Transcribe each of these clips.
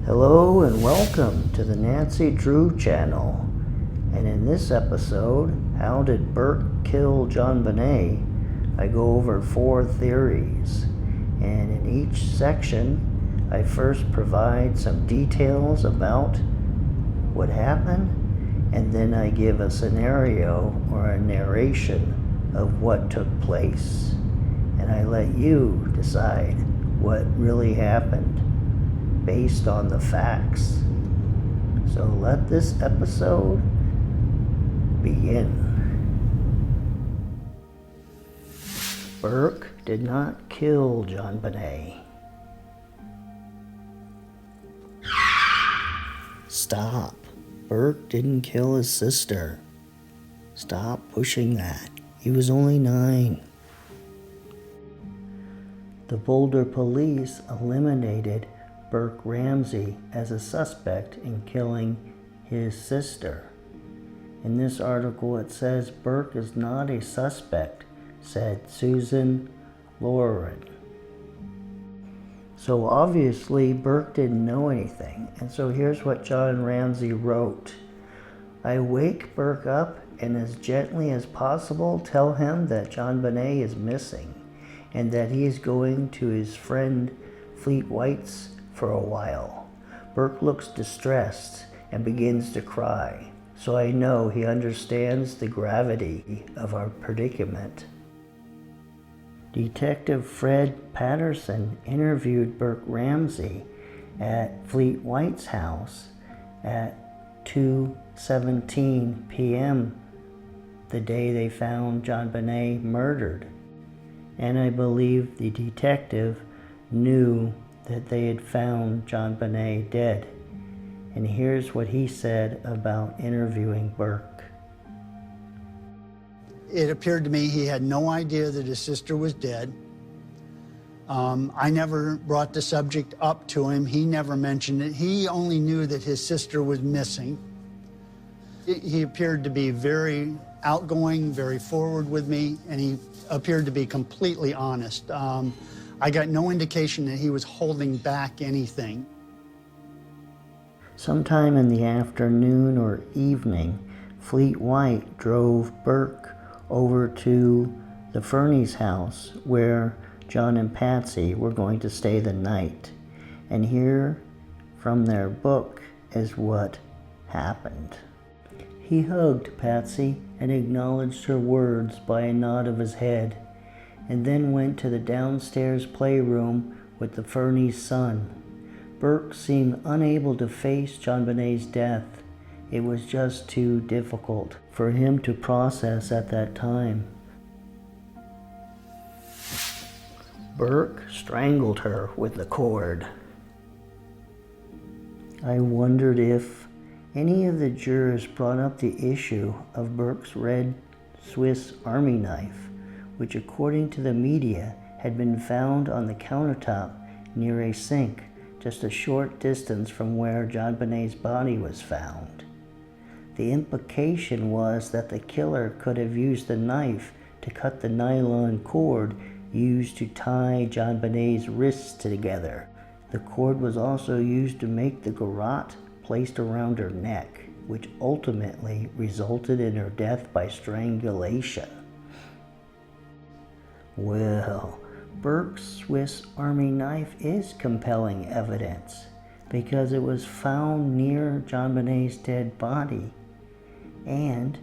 Hello and welcome to the Nancy Drew channel. And in this episode, How Did Burke Kill JonBenet? I go over 4 theories. And in each section, I first provide some details about what happened, and then I give a scenario or a narration of what took place. And I let you decide what really happened based on the facts. So let this episode begin. Burke did not kill JonBenet. Stop. Burke didn't kill his sister. Stop pushing that. He was only 9. The Boulder police eliminated Burke Ramsey as a suspect in killing his sister. In this article it says Burke is not a suspect, said Susan Lauren. So obviously Burke didn't know anything, and so here's what John Ramsey wrote. I wake Burke up and as gently as possible tell him that JonBenet is missing and that he is going to his friend Fleet White's for a while. Burke looks distressed and begins to cry, so I know he understands the gravity of our predicament. Detective Fred Patterson interviewed Burke Ramsey at Fleet White's house at 2:17 p.m. the day they found JonBenet murdered. And I believe the detective knew that they had found JonBenet dead. And here's what he said about interviewing Burke. It appeared to me he had no idea that his sister was dead. I never brought the subject up to him. He never mentioned it. He only knew that his sister was missing. He appeared to be very outgoing, very forward with me, and he appeared to be completely honest. I got no indication that he was holding back anything. Sometime in the afternoon or evening, Fleet White drove Burke over to the Fernie's house where John and Patsy were going to stay the night. And here from their book is what happened. He hugged Patsy and acknowledged her words by a nod of his head, and then went to the downstairs playroom with the Fernie's son. Burke seemed unable to face JonBenet's death. It was just too difficult for him to process at that time. Burke strangled her with the cord. I wondered if any of the jurors brought up the issue of Burke's red Swiss Army knife, which according to the media had been found on the countertop near a sink just a short distance from where JonBenet's body was found. The implication was that the killer could have used the knife to cut the nylon cord used to tie JonBenet's wrists together. The cord was also used to make the garrote placed around her neck, which ultimately resulted in her death by strangulation. Well, Burke's Swiss Army knife is compelling evidence because it was found near JonBenet's dead body. And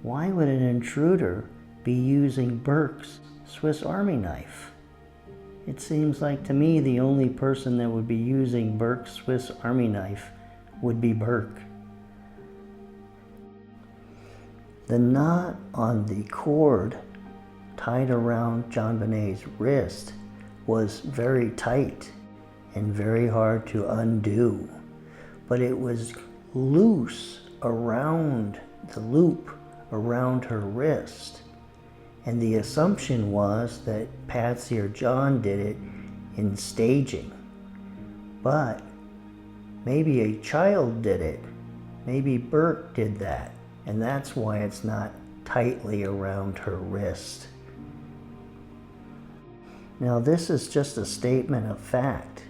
why would an intruder be using Burke's Swiss Army knife? It seems like to me the only person that would be using Burke's Swiss Army knife would be Burke. The knot on the cord tied around JonBenet's wrist was very tight and very hard to undo, but it was loose around the loop around her wrist, and the assumption was that Patsy or John did it in staging, but maybe a child did it. Maybe Burke did that, and that's why it's not tightly around her wrist. Now this is just a statement of fact,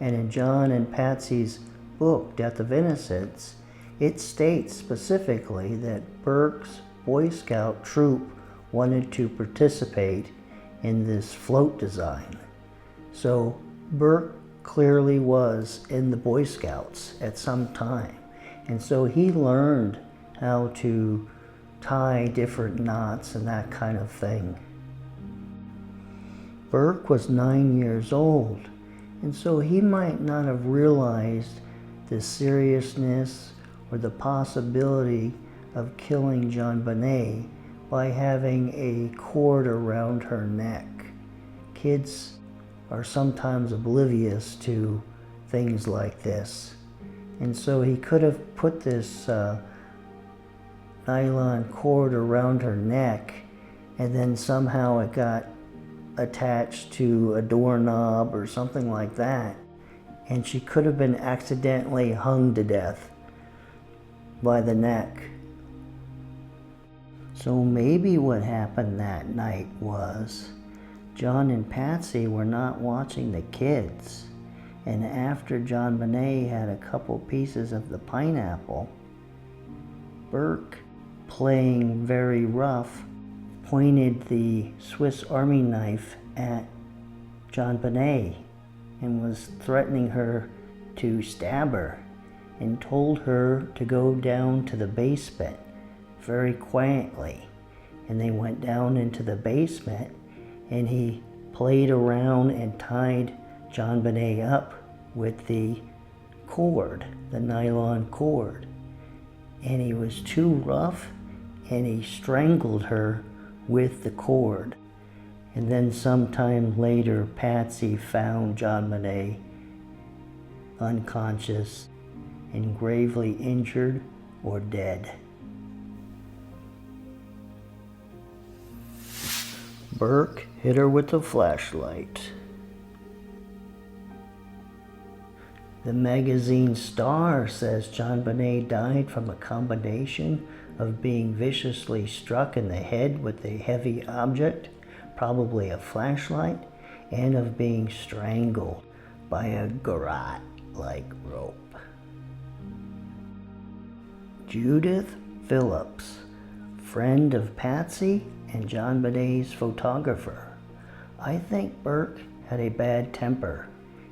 and in John and Patsy's book, Death of Innocence, it states specifically that Burke's Boy Scout troop wanted to participate in this float design. So Burke clearly was in the Boy Scouts at some time. And so he learned how to tie different knots and that kind of thing. Burke was 9 years old, and so he might not have realized the seriousness or the possibility of killing JonBenet by having a cord around her neck. Kids are sometimes oblivious to things like this. And so he could have put this nylon cord around her neck, and then somehow it got attached to a doorknob or something like that, and she could have been accidentally hung to death by the neck. So maybe what happened that night was John and Patsy were not watching the kids, and after JonBenet had a couple pieces of the pineapple, Burke, playing very rough, pointed the Swiss Army knife at JonBenet and was threatening her to stab her, and told her to go down to the basement very quietly. And they went down into the basement, and he played around and tied JonBenet up with the cord, the nylon cord. And he was too rough, and he strangled her with the cord. And then sometime later, Patsy found JonBenet unconscious and gravely injured or dead. Burke hit her with a flashlight. The magazine Star says JonBenet died from a combination of being viciously struck in the head with a heavy object, probably a flashlight, and of being strangled by a garrote-like rope. Judith Phillips, friend of Patsy and JonBenet's photographer. I think Burke had a bad temper.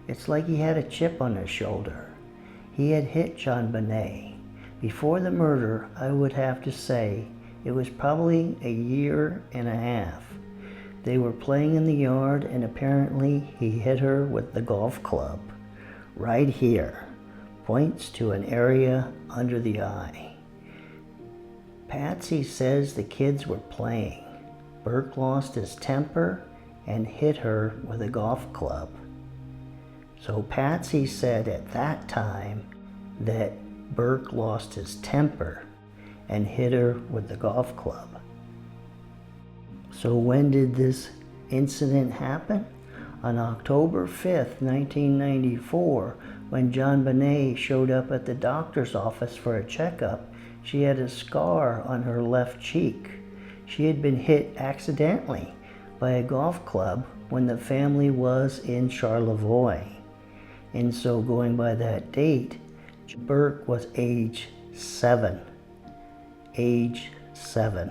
It's like he had a chip on his shoulder. He had hit JonBenet. Before the murder, I would have to say it was probably a year and a half. They were playing in the yard, and apparently he hit her with the golf club. Right here. Points to an area under the eye. Patsy says the kids were playing. Burke lost his temper and hit her with a golf club. So Patsy said at that time that Burke lost his temper and hit her with the golf club. So when did this incident happen? On October 5th, 1994, when JonBenet showed up at the doctor's office for a checkup, she had a scar on her left cheek. She had been hit accidentally by a golf club when the family was in Charlevoix. And so going by that date, Burke was age 7. Age 7.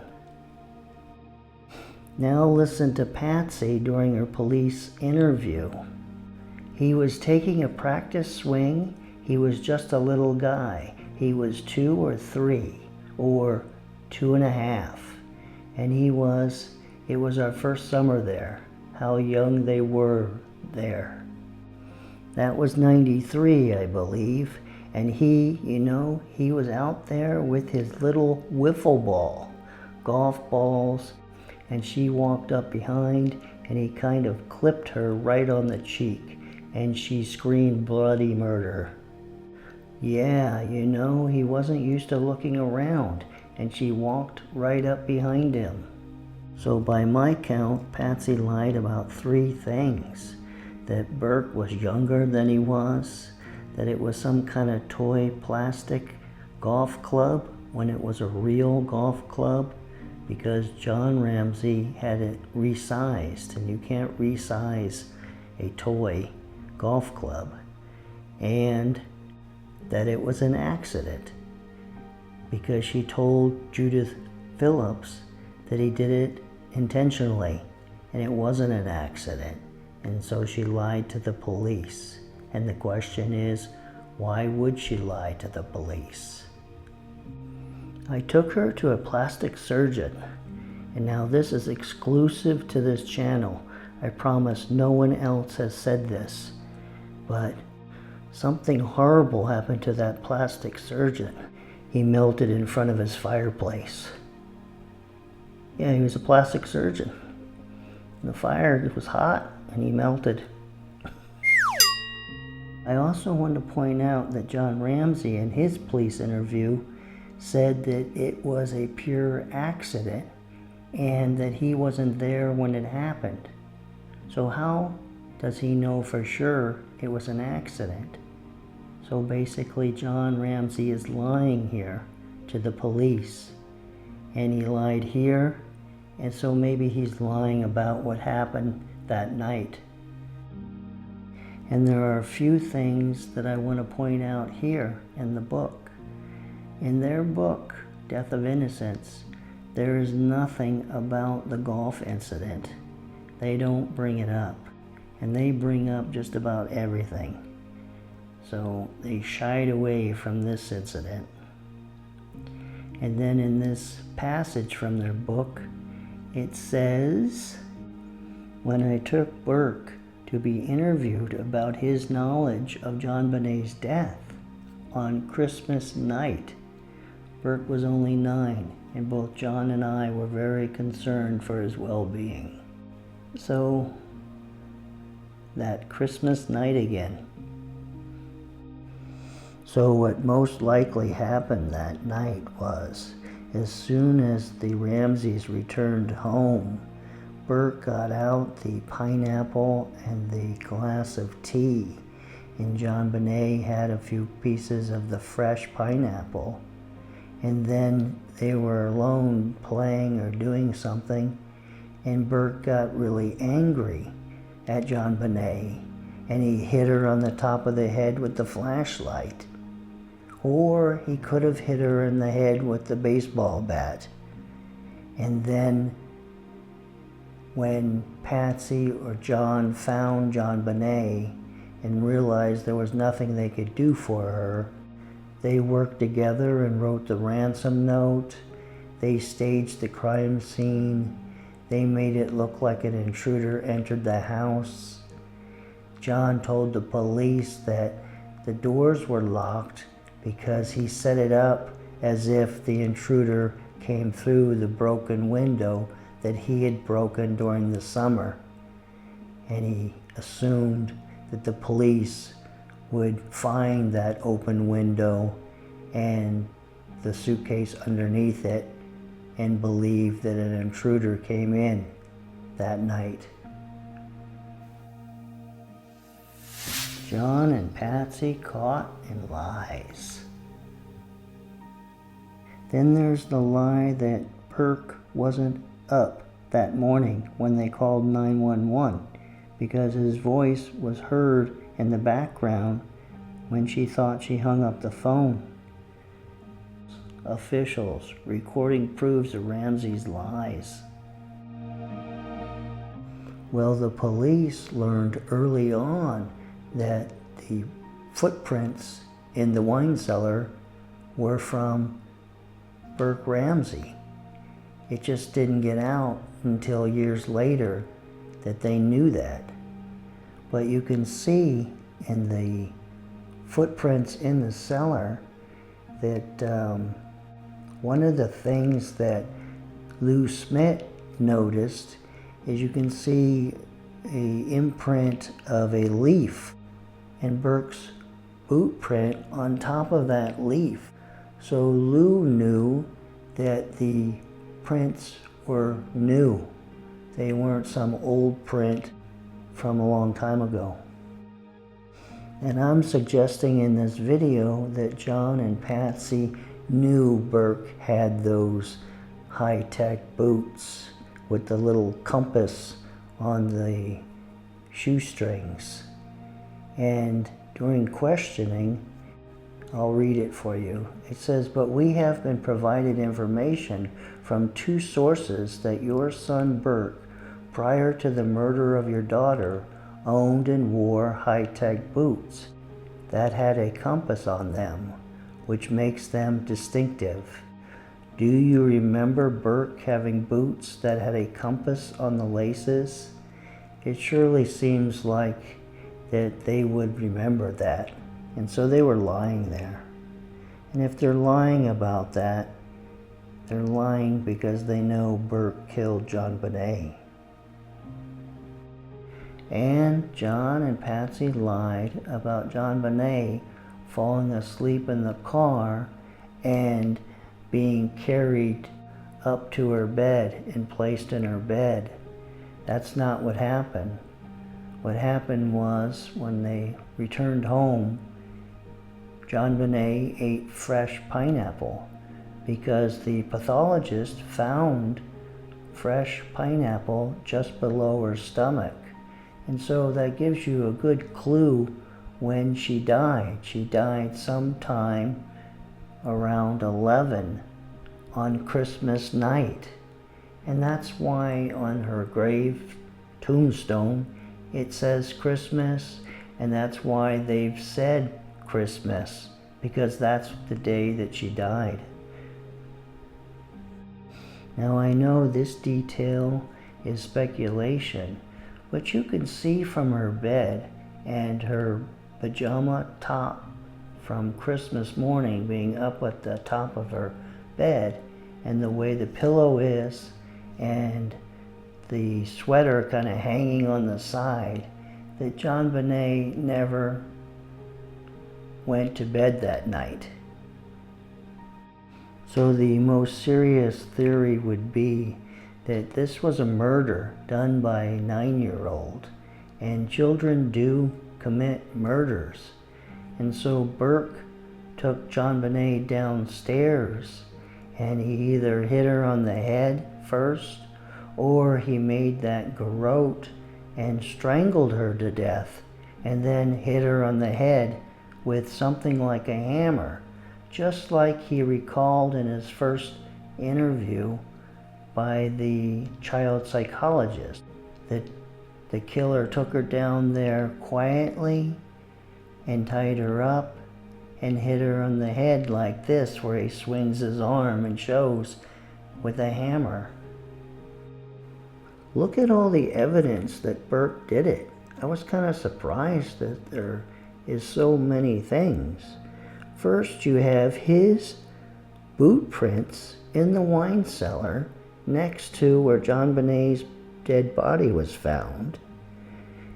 Now listen to Patsy during her police interview. He was taking a practice swing. He was just a little guy. He was 2 or 3 or 2.5. And it was our first summer there. How young they were there. That was 93, I believe. And he was out there with his little wiffle ball, golf balls, and she walked up behind, and he kind of clipped her right on the cheek, and she screamed bloody murder. Yeah, he wasn't used to looking around, and she walked right up behind him. So by my count, Patsy lied about 3 things. That Burke was younger than he was, that it was some kind of toy plastic golf club when it was a real golf club, because John Ramsey had it resized, and you can't resize a toy golf club. And that it was an accident because she told Judith Phillips that he did it intentionally and it wasn't an accident. And so she lied to the police. And the question is, why would she lie to the police? I took her to a plastic surgeon, and now this is exclusive to this channel. I promise no one else has said this, but something horrible happened to that plastic surgeon. He melted in front of his fireplace. Yeah, he was a plastic surgeon. The fire was hot and he melted. I also want to point out that John Ramsey in his police interview said that it was a pure accident and that he wasn't there when it happened. So how does he know for sure it was an accident? So basically John Ramsey is lying here to the police, and he lied here, and so maybe he's lying about what happened that night. And there are a few things that I want to point out here in the book. In their book, Death of Innocence, there is nothing about the golf incident. They don't bring it up. And they bring up just about everything. So they shied away from this incident. And then in this passage from their book, it says, when I took Burke to be interviewed about his knowledge of JonBenet's death on Christmas night, Burke was only 9, and both John and I were very concerned for his well-being. So, that Christmas night again. So what most likely happened that night was, as soon as the Ramseys returned home, Burke got out the pineapple and the glass of tea, and JonBenet had a few pieces of the fresh pineapple. And then they were alone playing or doing something, and Burke got really angry at JonBenet, and he hit her on the top of the head with the flashlight. Or he could have hit her in the head with the baseball bat. And then when Patsy or John found JonBenet and realized there was nothing they could do for her, they worked together and wrote the ransom note. They staged the crime scene. They made it look like an intruder entered the house. John told the police that the doors were locked because he set it up as if the intruder came through the broken window that he had broken during the summer. And he assumed that the police would find that open window and the suitcase underneath it and believe that an intruder came in that night. John and Patsy caught in lies. Then there's the lie that Burke wasn't up that morning when they called 911 because his voice was heard in the background when she thought she hung up the phone. Officials recording proves of Ramsey's lies. Well, the police learned early on that the footprints in the wine cellar were from Burke Ramsey. It just didn't get out until years later that they knew that. But you can see in the footprints in the cellar that one of the things that Lou Smith noticed is you can see an imprint of a leaf and Burke's boot print on top of that leaf. So Lou knew that the prints were new. They weren't some old print from a long time ago. And I'm suggesting in this video that John and Patsy knew Burke had those high-tech boots with the little compass on the shoestrings. And during questioning, I'll read it for you. It says, "But we have been provided information from 2 sources that your son Burke, prior to the murder of your daughter, owned and wore high-tech boots that had a compass on them, which makes them distinctive. Do you remember Burke having boots that had a compass on the laces? It surely seems like that they would remember that. And so they were lying there. And if they're lying about that, they're lying because they know Burke killed JonBenet. And John and Patsy lied about JonBenet falling asleep in the car and being carried up to her bed and placed in her bed. That's not what happened. What happened was when they returned home, JonBenet ate fresh pineapple because the pathologist found fresh pineapple just below her stomach. And so that gives you a good clue when she died. She died sometime around 11 on Christmas night. And that's why on her grave tombstone it says Christmas, and that's why they've said Christmas, because that's the day that she died. Now I know this detail is speculation, but you can see from her bed and her pajama top from Christmas morning being up at the top of her bed, and the way the pillow is, and the sweater kind of hanging on the side, that JonBenet never went to bed that night. So the most serious theory would be that this was a murder done by a 9-year-old, and children do commit murders. And so Burke took JonBenet downstairs, and he either hit her on the head first, or he made that garrote and strangled her to death, and then hit her on the head with something like a hammer, just like he recalled in his first interview by the child psychologist, that the killer took her down there quietly and tied her up and hit her on the head like this, where he swings his arm and shows with a hammer. Look at all the evidence that Burke did it. I was kind of surprised that there is so many things. First, you have his boot prints in the wine cellar next to where JonBenet's dead body was found.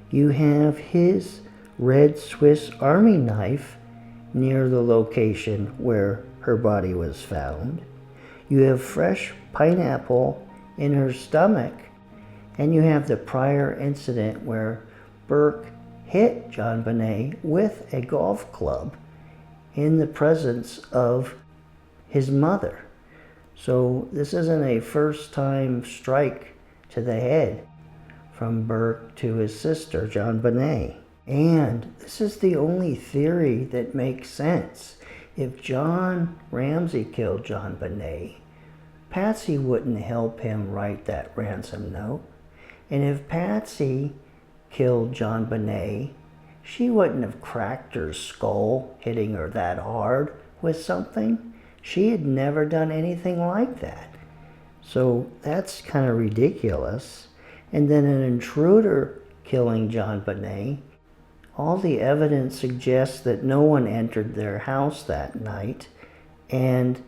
You have his red Swiss Army knife near the location where her body was found. You have fresh pineapple in her stomach, and you have the prior incident where Burke hit JonBenet with a golf club in the presence of his mother. So this isn't a first-time strike to the head from Burke to his sister, JonBenet. And this is the only theory that makes sense. If John Ramsey killed JonBenet, Patsy wouldn't help him write that ransom note. And if Patsy killed JonBenet, she wouldn't have cracked her skull hitting her that hard with something. She had never done anything like that. So that's kind of ridiculous. And then an intruder killing JonBenet, all the evidence suggests that no one entered their house that night. And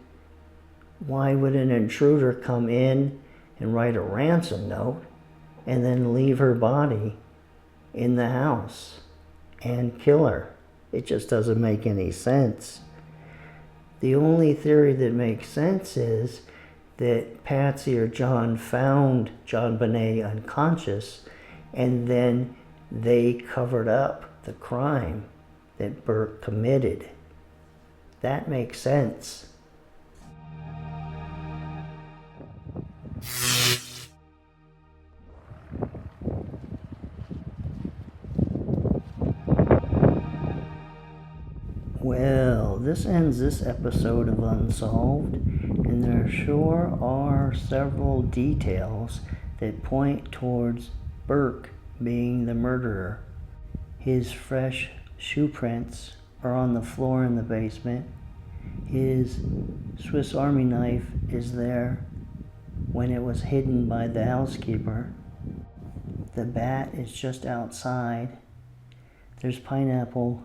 why would an intruder come in and write a ransom note and then leave her body in the house and kill her? It just doesn't make any sense. The only theory that makes sense is that Patsy or John found JonBenet unconscious, and then they covered up the crime that Burke committed. That makes sense. Well, this ends this episode of Unsolved, and there sure are several details that point towards Burke being the murderer. His fresh shoe prints are on the floor in the basement. His Swiss Army knife is there when it was hidden by the housekeeper. The bat is just outside. There's pineapple